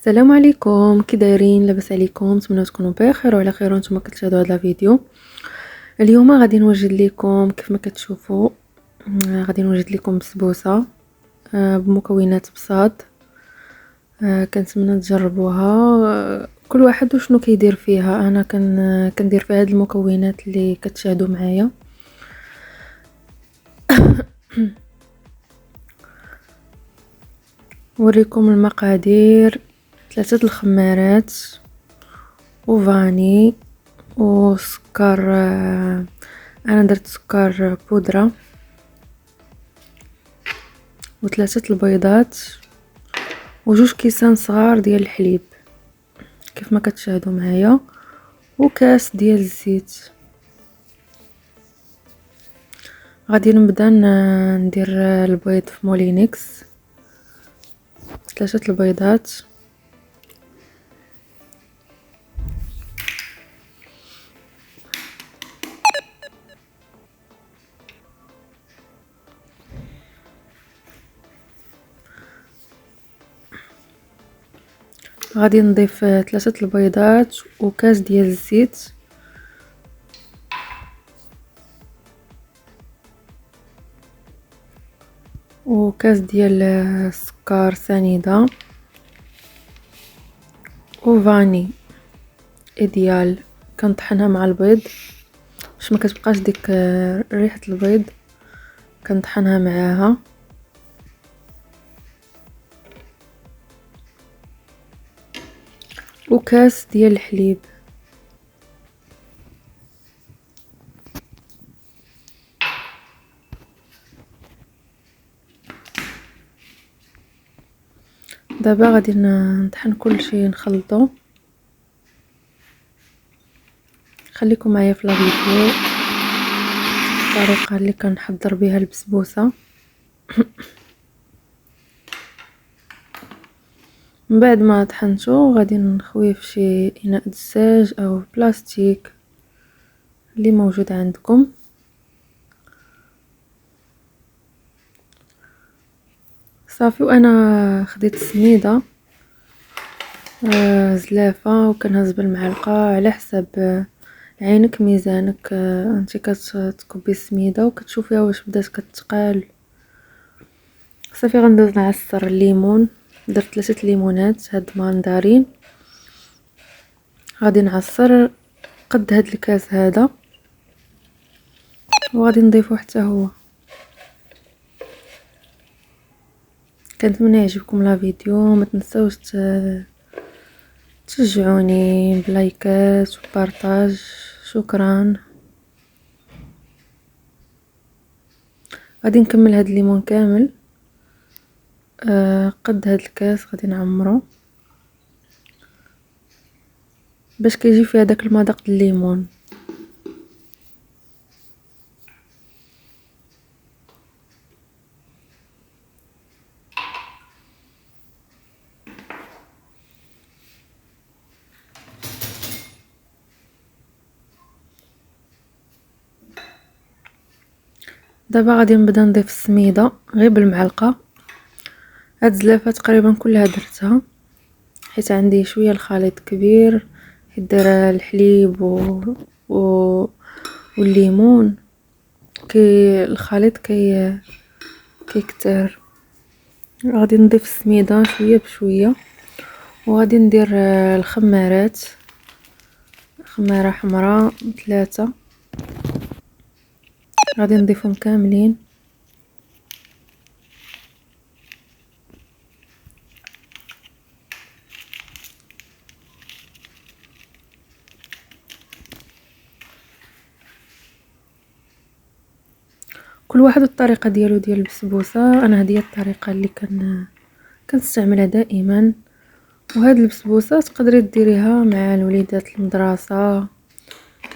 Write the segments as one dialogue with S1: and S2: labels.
S1: السلام عليكم، كي دايرين؟ لاباس عليكم؟ نتمنى تكونوا بخير وعلى خير وانتم كتشاهدوا هذا الفيديو. اليوم غادي نوجد لكم كيف ما كتشوفوا. غادي نوجد لكم بسبوسه بمكونات بساط. كنتمنى تجربوها. كل واحد وشنو كيدير فيها. انا كندير فيها هاد المكونات اللي كتشاهدوا معايا. نوريكم المقادير: 3 الخمارات وفاني وسكر. انا درت سكر بودرة و3 البيضات وجوج كيسان صغار ديال الحليب كيف ما كتشاهدوا معايا، وكاس ديال الزيت. غادي نبدا ندير البيض في مولينكس. 3 البيضات، غادي نضيف 3 البيضات وكاس ديال الزيت، وكاس ديال السكر سنيده، وفاني ايديال كنطحنها مع البيض باش ما كتبقاش ديك ريحه البيض. كنطحنها معاها، وكاس ديال الحليب. دابا غادي نطحن كل شيء نخلطه. خليكم معايا في الفيديو الطريقه اللي كنحضر بها البسبوسه. من بعد ما طحنته غادي نخويه في شي اناء دزاج او بلاستيك اللي موجود عندكم. صافي، وانا خديت سميده زلافه وكنهز بالمعلقه على حسب عينك ميزانك. انت كتكبي السميده وكتشوفيها واش بدات كتقال. صافي، غندوز نعصر الليمون. درت 3 ليمونات هاد ماندارين. غادي نعصر قد هاد الكاس هذا وغادي نضيفو حتى هو. كنتمنى يعجبكم لا فيديو. ما تنساوش تشجعوني بلايكات وبارطاج. شكرا. غادي نكمل هاد الليمون كامل قد هاد الكاس. غادي نعمرو باش كيجي فيها داك المذاق ديال الليمون. دابا غادي نبدا نضيف السميده غير بالمعلقه. هاد الزلافه تقريبا كلها درتها حيت عندي شويه الخليط كبير، حيت دايره الحليب و... والليمون. الخليط كيكتر. غادي نضيف السميده شويه بشويه، وغادي ندير الخمارات. خماره حمراء 3 غادي نضيفهم كاملين. كل واحد الطريقه ديالو ديال البسبوسه. انا هذه الطريقه اللي كنستعملها دائما. وهاد البسبوسه تقدري ديريها مع الوليدات المدرسه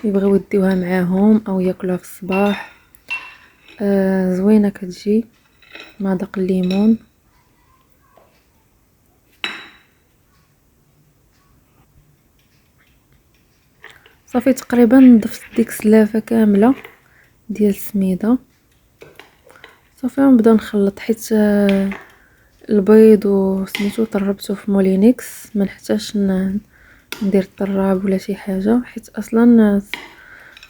S1: يبغيو يديوها معاهم او ياكلوها في الصباح. زوينه كتجي مع داق الليمون. صافي، تقريبا ضفت ديك السلافه كامله ديال السميده. صافي، نبدا نخلط حيت البيض وسميتو طربته في مولينكس، ما نحتاجش ندير الطراب ولا شي حاجه، حيت اصلا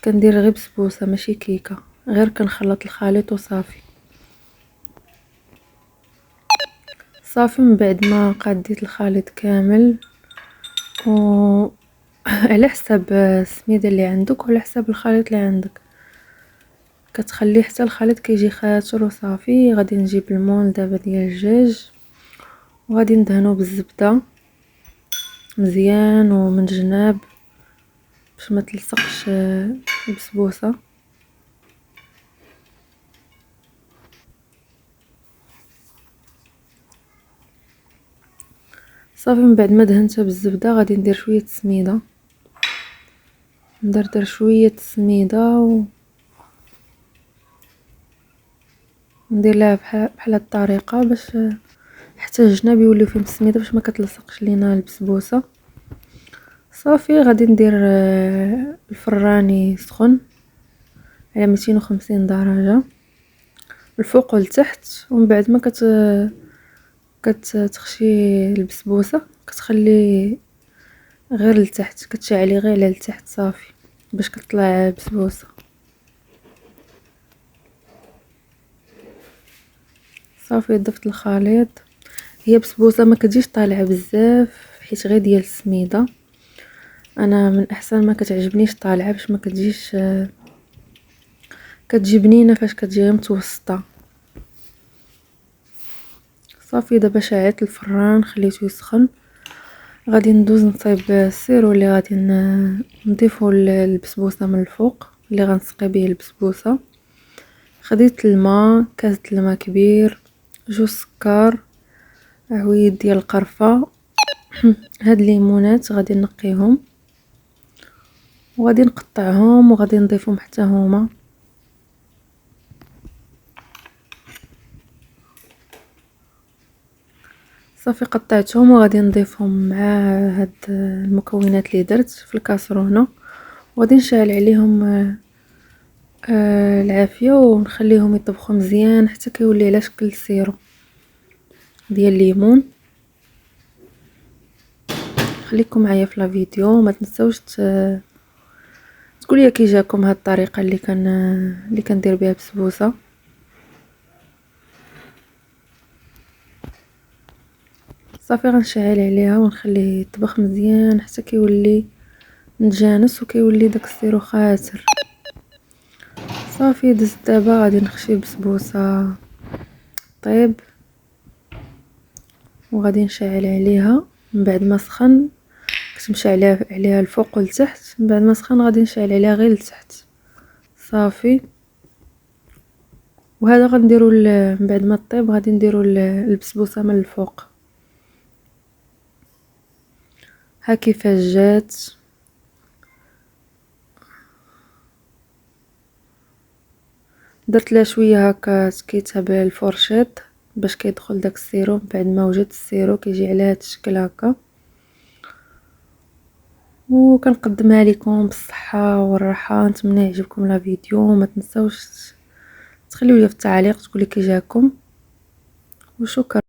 S1: كندير غير بسبوسه ماشي كيكه، غير كنخلط الخليط وصافي. صافي من بعد ما قاديت الخليط كامل و على حساب السميده اللي عندك وعلى حساب الخليط اللي عندك، كتخليه حتى الخليط كيجي خاطر وصافي. غادي نجيب المول دابا ديال الدجاج وغادي ندهنو بالزبده مزيان ومن الجناب باش ما تلصقش البسبوسه. صافي من بعد ما دهنتها بالزبده غادي ندير شويه السميده، ندردر شويه السميده وندير لها بحال الطريقه باش حتى الجناب يوليو فيهم السميده باش ما كتلصقش لينا البسبوسه. صافي غادي ندير الفران يسخن على 250 درجه الفوق والتحت، ومن بعد ما كتخشي البسبوسه كتخلي غير لتحت، كتشعلي غير على لتحت صافي باش كتطلع بسبوسه. صافي ضفت الخليط. هي بسبوسه ما كتجيش طالعه بزاف حيت غير ديال السميده، انا من احسن ما كتعجبنيش طالعه باش ما كتجيش كتجي بنينه فاش كتجي غير متوسطه. صافي دابا شعلت الفران خليته يسخن، غادي ندوز نصايب السيرو اللي غادي نضيفو البسبوسه من الفوق اللي غنسقي به البسبوسه. خديت الماء، كاس الماء كبير، جوج سكر، عويد ديال القرفه. هاد الليمونات غادي نقيهم وغادي نقطعهم وغادي نضيفهم حتى هما. صافي قطعتهم وغادي نضيفهم مع هاد المكونات اللي درت في الكاسرونه وغادي نشعل عليهم العافيه ونخليهم يطبخوا مزيان حتى كيولي على شكل السيرو ديال الليمون. خليكم معايا في لا فيديو، ما تنساوش تقولوا كي جاكم هاد الطريقه اللي كندير بها بسبوسه. صافي غنشعل عليها ونخليه يطبخ مزيان حتى كيولي متجانس وكيولي داك السيرو خاسر. صافي دزت دابا غادي نخشي بسبوسه طيب وغادي نشعل عليها من بعد ما سخن، كنت مشعله عليها الفوق والتحت، من بعد ما سخن غادي نشعل عليها غير لتحت صافي. وهذا غنديروا من بعد ما طيب غادي نديروا البسبوسه من الفوق ها كيفاش جات. درت لها شويه هكا سكيتها بالفرشيط باش كيدخل داك السيرو، من بعد ما وجدت السيرو كيجي على هذا الشكل هكا. وكنقدمها لكم بالصحه والراحه، نتمنى يعجبكم لا فيديو. ما تنساوش تخليو لي في التعليق تقولوا كي جاكم، وشكرا.